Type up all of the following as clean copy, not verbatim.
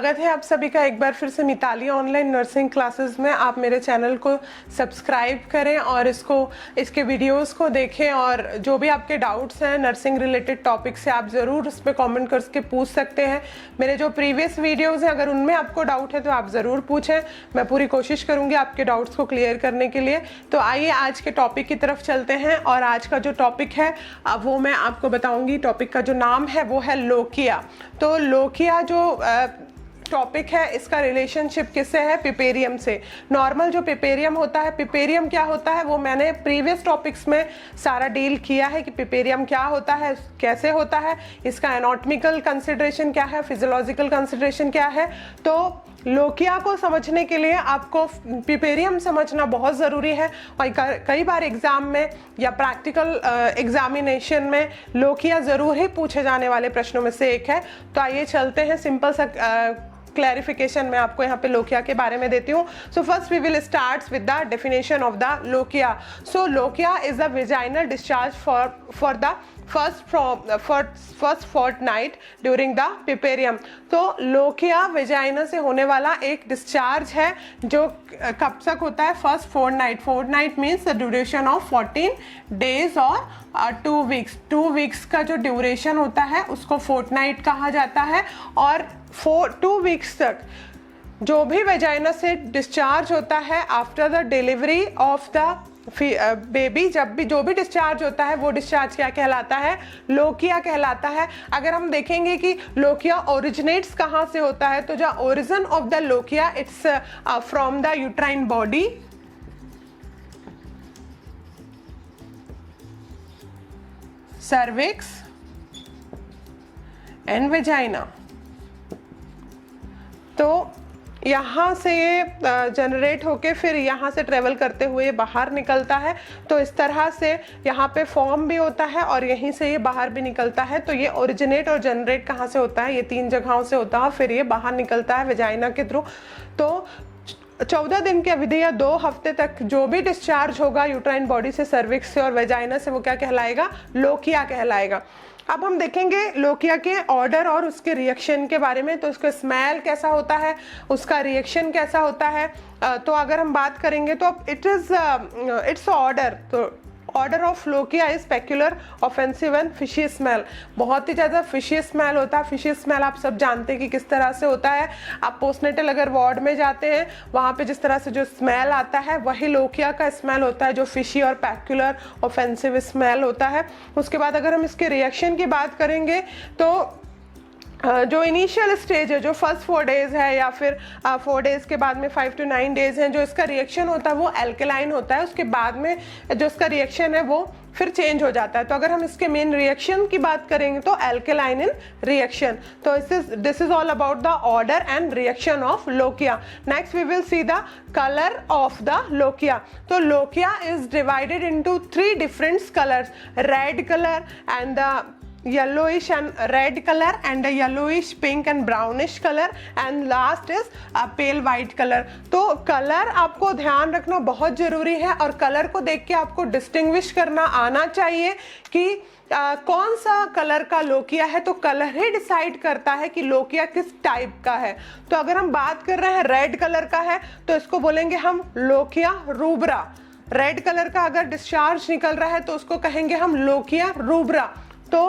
स्वागत है आप सभी का एक बार फिर से मिताली ऑनलाइन नर्सिंग क्लासेस में। आप मेरे चैनल को सब्सक्राइब करें और इसके वीडियोस को देखें और जो भी आपके डाउट्स हैं नर्सिंग रिलेटेड टॉपिक से आप ज़रूर उस पर कॉमेंट करके पूछ सकते हैं। मेरे जो प्रीवियस वीडियोज़ हैं अगर उनमें आपको डाउट है तो आप ज़रूर पूछें, मैं पूरी कोशिश करूँगी आपके डाउट्स को क्लियर करने के लिए। तो आइए आज के टॉपिक की तरफ चलते हैं और आज का जो टॉपिक है वो मैं आपको बताऊँगी। टॉपिक का जो नाम है वो है लोकिया। तो लोकिया जो टॉपिक है इसका रिलेशनशिप किससे है? पिपेरियम से। नॉर्मल जो पिपेरियम होता है, पिपेरियम क्या होता है वो मैंने प्रीवियस टॉपिक्स में सारा डील किया है कि पिपेरियम क्या होता है, कैसे होता है, इसका एनाटॉमिकल कंसिडरेशन क्या है, फिजियोलॉजिकल कंसिडरेशन क्या है। तो लोकिया को समझने के लिए आपको पिपेरियम समझना बहुत ज़रूरी है और कई बार एग्जाम में या प्रैक्टिकल एग्जामिनेशन में लोकिया ज़रूर ही पूछे जाने वाले प्रश्नों में से एक है। तो आइए चलते हैं, सिंपल सा क्लैरिफिकेशन मैं आपको यहाँ पे लोकिया के बारे में देती हूँ। So first we will start with the definition of the lochia. So lochia is the vaginal discharge for the first fortnight during the puerperium. तो लोकिया वेजाइना से होने वाला एक डिस्चार्ज है जो कब तक होता है? First fortnight. Fortnight means the duration of 14 days और 2 वीक्स। 2 वीक्स का जो ड्यूरेशन होता है उसको फोर्टनाइट कहा जाता है। और 2 वीक्स तक जो भी वेजाइना से डिस्चार्ज होता है after the delivery of the baby, जब भी जो भी डिस्चार्ज होता है वो डिस्चार्ज क्या कहलाता है? लोकिया कहलाता है। अगर हम देखेंगे कि लोकिया ओरिजिनेट्स कहाँ से होता है तो जो origin of the lochia it's from the uterine body, cervix and vagina. तो यहाँ से ये जनरेट होके फिर यहाँ से ट्रेवल करते हुए बाहर निकलता है। तो इस तरह से यहाँ पे फॉर्म भी होता है और यहीं से ये बाहर भी निकलता है। तो ये ओरिजिनेट और जनरेट कहाँ से होता है? ये 3 जगहों से होता है, फिर ये बाहर निकलता है वेजाइना के थ्रू। तो 14 दिन की अवधि या 2 हफ्ते तक जो भी डिस्चार्ज होगा यूट्राइन बॉडी से, सर्विक्स से और वेजाइना से वो क्या कहलाएगा? लोकिया कहलाएगा। अब हम देखेंगे लोकिया के ऑर्डर और उसके रिएक्शन के बारे में। तो उसका स्मेल कैसा होता है, उसका रिएक्शन कैसा होता है। तो अगर हम बात करेंगे तो इट्स ऑर्डर। तो order of lochia is peculiar, offensive and fishy smell. बहुत ही ज़्यादा फिशी स्मेल होता है। फिशी स्मेल आप सब जानते हैं कि किस तरह से होता है। आप पोस्टनेटल अगर वार्ड में जाते हैं वहाँ पे जिस तरह से जो स्मेल आता है वही लोकिया का स्मेल होता है, जो फिशी और पेक्युलर ऑफेंसिव स्मेल होता है। उसके बाद अगर हम इसके रिएक्शन की बात करेंगे तो जो इनिशियल स्टेज है, जो फर्स्ट 4 डेज है या फिर 4 डेज के बाद में 5 to 9 डेज हैं, जो इसका रिएक्शन होता है वो एल्केलाइन होता है। उसके बाद में जो इसका रिएक्शन है वो फिर चेंज हो जाता है। तो अगर हम इसके मेन रिएक्शन की बात करेंगे तो एल्केलाइन इन रिएक्शन। तो this is all about the order and reaction of lochia. Next we will see the colour of the lochia. तो lochia is divided into 3 different colours, red colour and the yellowish and red color and a yellowish pink and brownish color and last is a pale white color। तो colour आपको ध्यान रखना बहुत जरूरी है और colour को देख के आपको डिस्टिंग्विश करना आना चाहिए कि कौन सा कलर का लोकिया है। तो कलर ही डिसाइड करता है कि लोकिया किस टाइप का है। तो अगर हम बात कर रहे हैं रेड कलर का है तो इसको बोलेंगे हम लोकिया रूब्रा। रेड कलर का अगर डिस्चार्ज निकल रहा है तो उसको कहेंगे हम लोकिया रूब्रा। तो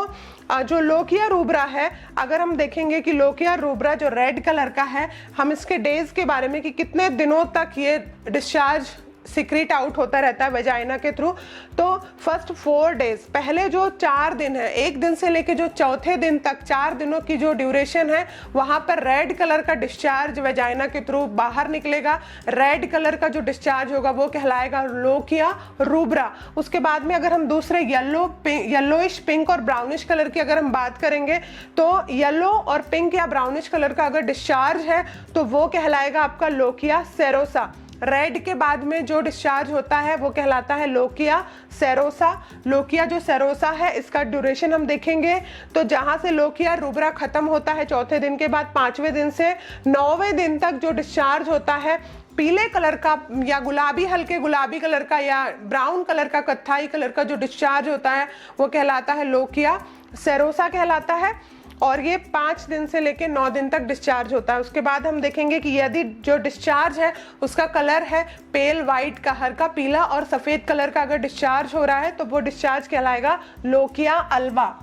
जो लोकिया रूब्रा है, अगर हम देखेंगे कि लोकिया रूब्रा जो रेड कलर का है, हम इसके डेज के बारे में कि कितने दिनों तक ये डिस्चार्ज सिक्रीट आउट होता रहता है वेजाइना के थ्रू। तो फर्स्ट 4 डेज, पहले जो 4 दिन है, 1 दिन से लेके जो चौथे दिन तक 4 दिनों की जो ड्यूरेशन है वहाँ पर रेड कलर का डिस्चार्ज वेजाइना के थ्रू बाहर निकलेगा। रेड कलर का जो डिस्चार्ज होगा वो कहलाएगा लोकिया रूब्रा। उसके बाद में अगर हम दूसरे येलोइश पिंक और ब्राउनिश कलर की अगर हम बात करेंगे तो येलो और पिंक या ब्राउनिश कलर का अगर डिस्चार्ज है तो वो कहलाएगा आपका लोकिया सेरोसा। रेड के बाद में जो डिस्चार्ज होता है वो कहलाता है लोकिया सेरोसा। लोकिया जो सेरोसा है इसका ड्यूरेशन हम देखेंगे तो जहां से लोकिया रूब्रा खत्म होता है चौथे दिन के बाद 5वें दिन से 9वें दिन तक जो डिस्चार्ज होता है पीले कलर का या गुलाबी, हल्के गुलाबी कलर का या ब्राउन कलर का, कत्थाई कलर का जो डिस्चार्ज होता है वो कहलाता है लोकिया सेरोसा कहलाता है। और ये 5 दिन से लेकर 9 दिन तक डिस्चार्ज होता है। उसके बाद हम देखेंगे कि यदि जो डिस्चार्ज है उसका कलर है पेल वाइट का, हल्का पीला और सफ़ेद कलर का अगर डिस्चार्ज हो रहा है तो वो डिस्चार्ज कहलाएगा लोकिया अल्बा।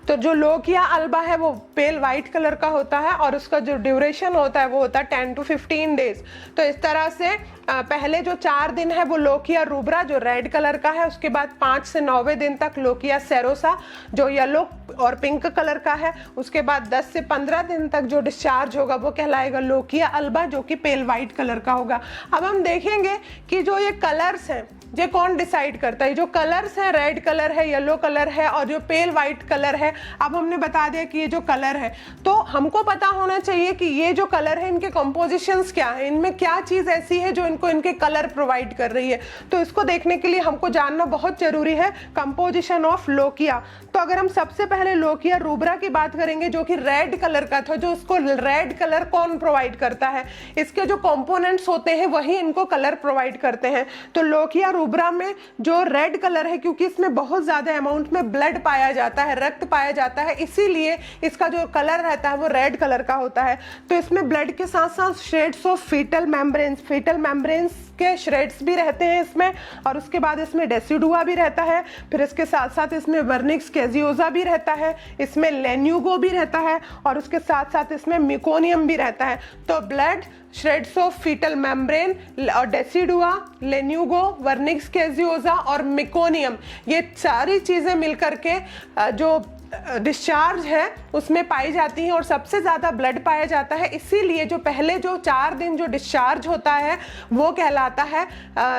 तो जो लोकिया अल्बा है वो पेल वाइट कलर का होता है और उसका जो ड्यूरेशन होता है वो होता है 10 to 15 डेज। तो इस तरह से पहले जो 4 दिन है वो लोकिया रूब्रा जो रेड कलर का है, उसके बाद 5 से 9वें दिन तक लोकिया सेरोसा जो येलो और पिंक कलर का है, उसके बाद 10 से 15 दिन तक जो डिस्चार्ज होगा वो कहलाएगा लोकिया अल्बा जो कि पेल वाइट कलर का होगा। अब हम देखेंगे कि जो ये कलर्स हैं ये कौन डिसाइड करता है। जो कलर्स है, रेड कलर है, येलो कलर है और जो पेल वाइट कलर है, अब हमने बता दिया कि ये जो कलर है, तो हमको पता होना चाहिए कि ये जो कलर है इनके कंपोजिशंस क्या है, इनमें क्या चीज़ ऐसी है जो इनको इनके कलर प्रोवाइड कर रही है। तो इसको देखने के लिए हमको जानना बहुत जरूरी है कंपोजिशन ऑफ लोकिया। तो अगर हम सबसे पहले लोकिया रूब्रा की बात करेंगे जो कि रेड कलर का था, जो उसको रेड कलर कौन प्रोवाइड करता है, इसके जो कंपोनेंट्स होते हैं वही इनको कलर प्रोवाइड करते हैं। तो लोकिया रूब्रा में जो रेड कलर है, क्योंकि इसमें बहुत ज्यादा अमाउंट में ब्लड पाया जाता है, रक्त पाया जाता है, इसीलिए इसका जो कलर रहता है वो रेड कलर का होता है। तो इसमें ब्लड के साथ साथ शेड्स ऑफ फीटल मेम्ब्रेन्स के श्रेड्स भी रहते हैं इसमें, और उसके बाद इसमें डेसिडुआ भी रहता है, फिर इसके साथ साथ इसमें वर्निक्स कैजियोजा भी रहता है, इसमें लेन्यूगो भी रहता है और उसके साथ साथ इसमें मिकोनियम भी रहता है। तो blood, shreds of fetal membrane और डेसिडुआ, लेन्यूगो, वर्निक्स कैजियोजा और मिकोनियम, ये सारी चीज़ें मिलकर के जो डिस्चार्ज है उसमें पाई जाती हैं और सबसे ज़्यादा ब्लड पाया जाता है। इसीलिए जो पहले जो 4 दिन जो डिस्चार्ज होता है वो कहलाता है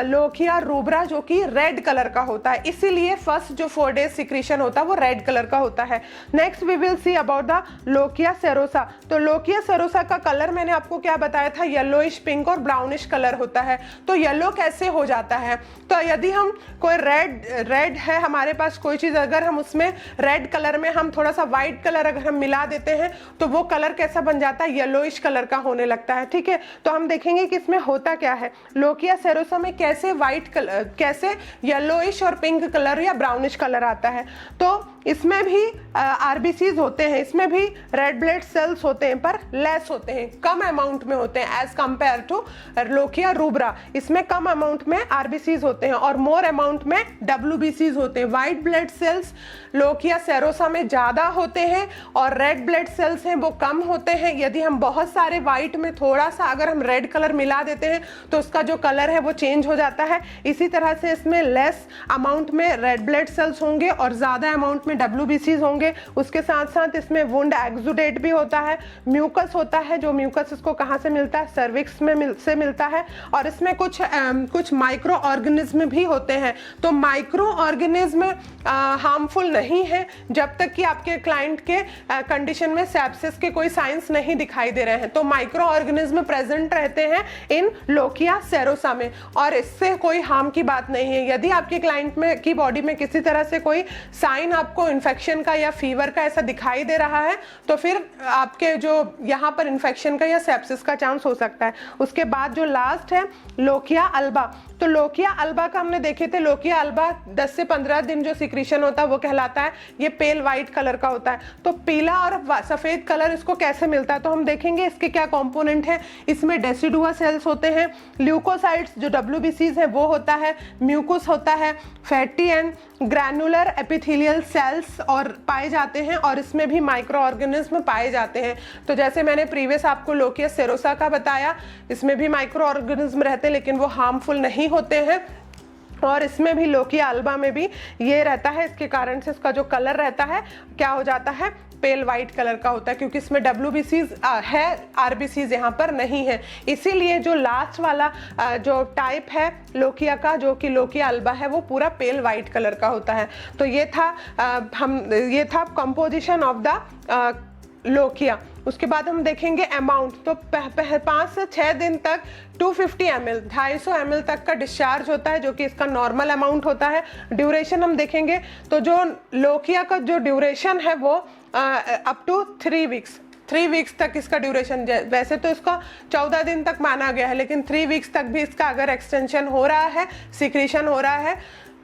लोकिया रूब्रा जो कि रेड कलर का होता है। इसीलिए फर्स्ट जो 4 डेज सिक्रीशन होता है वो रेड कलर का होता है। Next we will see about the lochia serosa. तो लोकिया सेरोसा का कलर मैंने आपको क्या बताया था, येलोइश पिंक और ब्राउनिश कलर होता है। तो येलो कैसे हो जाता है, तो यदि हम कोई रेड है हमारे पास कोई चीज़, अगर हम उसमें रेड कलर में हम थोड़ा सा व्हाइट कलर अगर हम मिला देते हैं तो वो कलर कैसा बन जाता है, येलोइश कलर का होने लगता है। ठीक है, तो हम देखेंगे कि इसमें होता क्या है, लोकिया सेरोसा में कैसे व्हाइट कलर, कैसे येलोइश और पिंक कलर या ब्राउनिश कलर आता है। तो इसमें भी आरबीसीज होते हैं, इसमें भी रेड ब्लड सेल्स होते हैं पर लेस होते हैं, कम अमाउंट में होते हैं as compared to lochia rubra. इसमें कम अमाउंट में आरबीसीज होते हैं और मोर अमाउंट में डब्ल्यूबीसीज होते हैं। White blood cells lochia serosa में ज़्यादा होते हैं और रेड ब्लड सेल्स हैं वो कम होते हैं। यदि हम बहुत सारे व्हाइट में थोड़ा सा अगर हम रेड कलर मिला देते हैं तो उसका जो कलर है वो चेंज हो जाता है। इसी तरह से इसमें लेस अमाउंट में रेड ब्लड सेल्स होंगे और ज़्यादा अमाउंट में डब्ल्यूबीसीज होंगे। उसके साथ साथ इसमें वुंड एक्सुडेट भी होता है, म्यूकस होता है, जो म्यूकस इसको कहाँ से मिलता है, सर्विक्स में से मिलता है। और इसमें कुछ माइक्रो ऑर्गेनिज्म भी होते हैं। तो माइक्रो ऑर्गेनिज्म हार्मफुल नहीं है जब तक कि आपके क्लाइंट के कंडीशन में सेप्सिस के कोई साइंस नहीं दिखाई दे रहे हैं। तो माइक्रो ऑर्गेनिज्म प्रेजेंट रहते हैं इन लोकिया सेरोसा में और इससे कोई हार्म की बात नहीं है। यदि आपके क्लाइंट में की बॉडी में किसी तरह से कोई साइन आपको इन्फेक्शन का या फीवर का ऐसा दिखाई दे रहा है तो फिर आपके जो यहाँ पर इन्फेक्शन का या सेप्सिस का चांस हो सकता है। उसके बाद जो लास्ट है लोकिया अल्बा। तो लोकिया अल्बा का हमने देखे थे, लोकिया अल्बा 10 से 15 दिन जो सिक्रीशन होता है वो कहलाता है, ये पेल वाइट कलर का होता है। तो पीला और सफेद कलर इसको कैसे मिलता है, तो हम देखेंगे इसके क्या कंपोनेंट है। इसमें डेसिडुआ सेल्स होते हैं, ल्यूकोसाइट्स जो डब्ल्यूबीसीज है वो होता है, म्यूकस होता है, fatty and granular epithelial cells और पाए जाते हैं और इसमें भी माइक्रो ऑर्गेनिज्म पाए जाते हैं। तो जैसे मैंने प्रीवियस आपको लोकिया सेरोसा का बताया, इसमें भी माइक्रो ऑर्गेनिज्म रहते हैं लेकिन वो हार्मफुल नहीं होते हैं। और इसमें भी लोकिया अल्बा में भी ये रहता है, इसके कारण से इसका जो कलर रहता है क्या हो जाता है, पेल वाइट कलर का होता है, क्योंकि इसमें डब्ल्यूबीसीज है, आरबीसीज यहाँ पर नहीं है। इसीलिए जो लास्ट वाला जो टाइप है लोकिया का, जो कि लोकिया अल्बा है, वो पूरा पेल वाइट कलर का होता है। तो ये था कंपोजिशन ऑफ द लोकिया। उसके बाद हम देखेंगे अमाउंट। तो 5 से 6 दिन तक 250 ml 250 ml तक का डिस्चार्ज होता है, जो कि इसका नॉर्मल अमाउंट होता है। ड्यूरेशन हम देखेंगे तो जो लोकिया का जो ड्यूरेशन है वो अप टू 3 वीक्स तक इसका ड्यूरेशन। वैसे तो इसका 14 दिन तक माना गया है, लेकिन 3 वीक्स तक भी इसका अगर एक्सटेंशन हो रहा है, सिक्रीशन हो रहा है,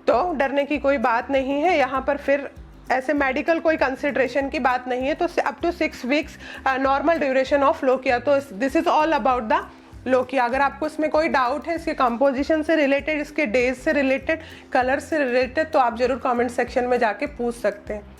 तो डरने की कोई बात नहीं है। यहाँ पर फिर ऐसे मेडिकल कोई कंसिडरेशन की बात नहीं है। तो up to 6 weeks normal duration of lochia. तो this is all about the lochia. अगर आपको इसमें कोई डाउट है इसके कंपोजिशन से रिलेटेड, इसके डेज से रिलेटेड, कलर से रिलेटेड, तो आप जरूर कमेंट सेक्शन में जाके पूछ सकते हैं।